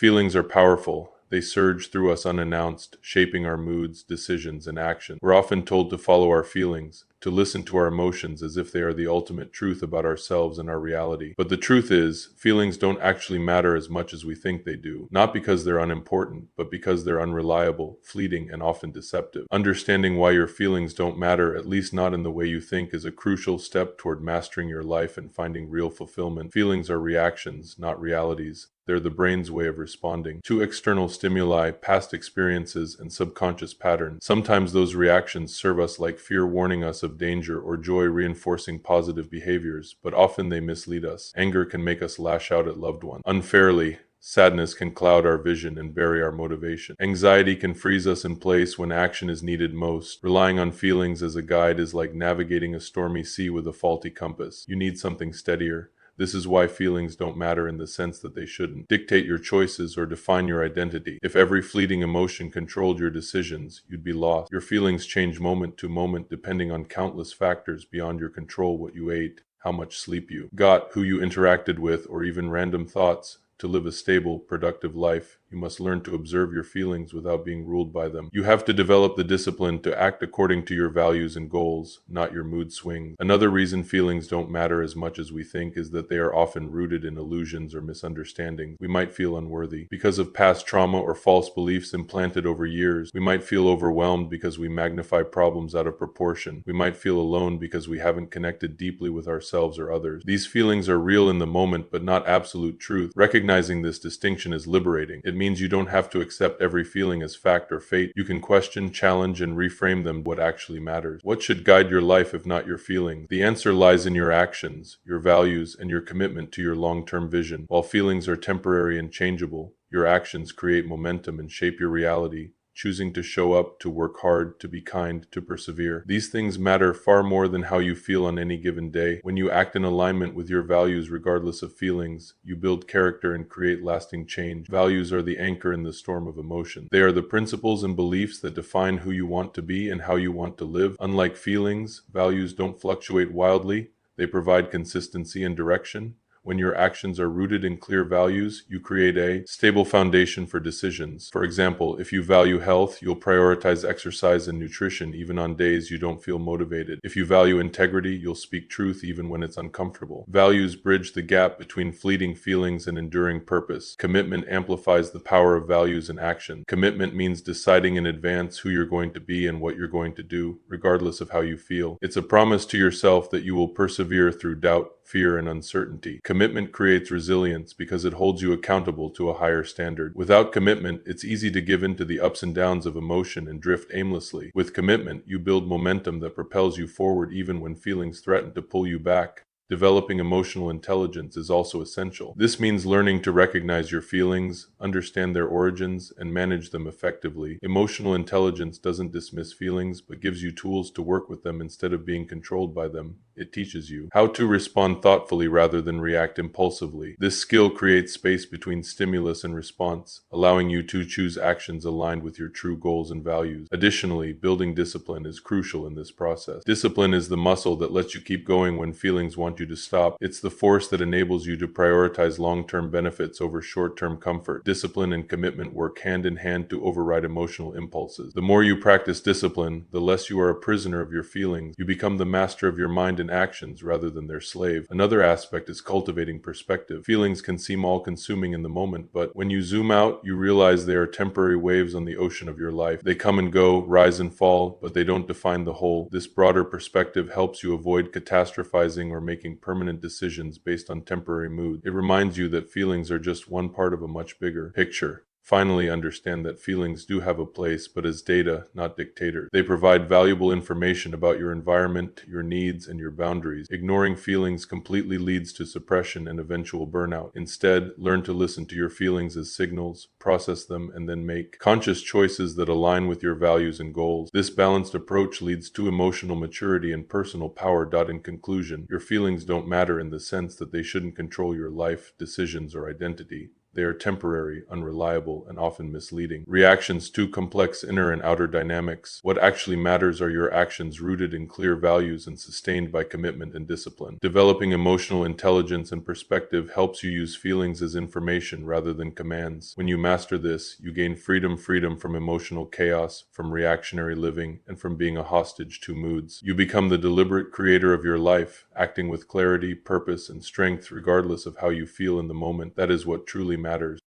Feelings are powerful. They surge through us unannounced, shaping our moods, decisions, and actions. We're often told to follow our feelings, to listen to our emotions as if they are the ultimate truth about ourselves and our reality. But the truth is, feelings don't actually matter as much as we think they do. Not because they're unimportant, but because they're unreliable, fleeting, and often deceptive. Understanding why your feelings don't matter, at least not in the way you think, is a crucial step toward mastering your life and finding real fulfillment. Feelings are reactions, not realities. They're the brain's way of responding to external stimuli, past experiences, and subconscious patterns. Sometimes those reactions serve us like fear warning us of danger or joy reinforcing positive behaviors, but often they mislead us. Anger can make us lash out at loved ones unfairly. Sadness can cloud our vision and bury our motivation. Anxiety can freeze us in place when action is needed most. Relying on feelings as a guide is like navigating a stormy sea with a faulty compass. You need something steadier. This is why feelings don't matter in the sense that they shouldn't dictate your choices or define your identity. If every fleeting emotion controlled your decisions, you'd be lost. Your feelings change moment to moment depending on countless factors beyond your control: what you ate, how much sleep you got, who you interacted with, or even random thoughts. To live a stable, productive life, you must learn to observe your feelings without being ruled by them. You have to develop the discipline to act according to your values and goals, not your mood swings. Another reason feelings don't matter as much as we think is that they are often rooted in illusions or misunderstandings. We might feel unworthy because of past trauma or false beliefs implanted over years. We might feel overwhelmed because we magnify problems out of proportion. We might feel alone because we haven't connected deeply with ourselves or others. These feelings are real in the moment, but not absolute truth. Recognizing this distinction is liberating. It means you don't have to accept every feeling as fact or fate. You can question, challenge, and reframe them. What actually matters. What should guide your life if not your feelings? The answer lies in your actions, your values, and your commitment to your long-term vision. While feelings are temporary and changeable, your actions create momentum and shape your reality. Choosing to show up, to work hard, to be kind, to persevere. These things matter far more than how you feel on any given day. When you act in alignment with your values regardless of feelings, you build character and create lasting change. Values are the anchor in the storm of emotion. They are the principles and beliefs that define who you want to be and how you want to live. Unlike feelings, values don't fluctuate wildly. They provide consistency and direction. When your actions are rooted in clear values, you create a stable foundation for decisions. For example, if you value health, you'll prioritize exercise and nutrition even on days you don't feel motivated. If you value integrity, you'll speak truth even when it's uncomfortable. Values bridge the gap between fleeting feelings and enduring purpose. Commitment amplifies the power of values and action. Commitment means deciding in advance who you're going to be and what you're going to do, regardless of how you feel. It's a promise to yourself that you will persevere through doubt, fear, and uncertainty. Commitment creates resilience because it holds you accountable to a higher standard. Without commitment, it's easy to give in to the ups and downs of emotion and drift aimlessly. With commitment, you build momentum that propels you forward even when feelings threaten to pull you back. Developing emotional intelligence is also essential. This means learning to recognize your feelings, understand their origins, and manage them effectively. Emotional intelligence doesn't dismiss feelings, but gives you tools to work with them instead of being controlled by them. It teaches you how to respond thoughtfully rather than react impulsively. This skill creates space between stimulus and response, allowing you to choose actions aligned with your true goals and values. Additionally, building discipline is crucial in this process. Discipline is the muscle that lets you keep going when feelings want you to stop. It's the force that enables you to prioritize long-term benefits over short-term comfort. Discipline and commitment work hand in hand to override emotional impulses. The more you practice discipline, the less you are a prisoner of your feelings. You become the master of your mind and actions rather than their slave. Another aspect is cultivating perspective. Feelings can seem all-consuming in the moment, but when you zoom out, you realize they are temporary waves on the ocean of your life. They come and go, rise and fall, but they don't define the whole. This broader perspective helps you avoid catastrophizing or making permanent decisions based on temporary mood. It reminds you that feelings are just one part of a much bigger picture. Finally, understand that feelings do have a place, but as data, not dictators. They provide valuable information about your environment, your needs, and your boundaries. Ignoring feelings completely leads to suppression and eventual burnout. Instead, learn to listen to your feelings as signals, process them, and then make conscious choices that align with your values and goals. This balanced approach leads to emotional maturity and personal power. In conclusion, your feelings don't matter in the sense that they shouldn't control your life, decisions, or identity. They are temporary, unreliable, and often misleading. Reactions to complex inner and outer dynamics. What actually matters are your actions rooted in clear values and sustained by commitment and discipline. Developing emotional intelligence and perspective helps you use feelings as information rather than commands. When you master this, you gain freedom from emotional chaos, from reactionary living, and from being a hostage to moods. You become the deliberate creator of your life, acting with clarity, purpose, and strength regardless of how you feel in the moment. That is what truly matters.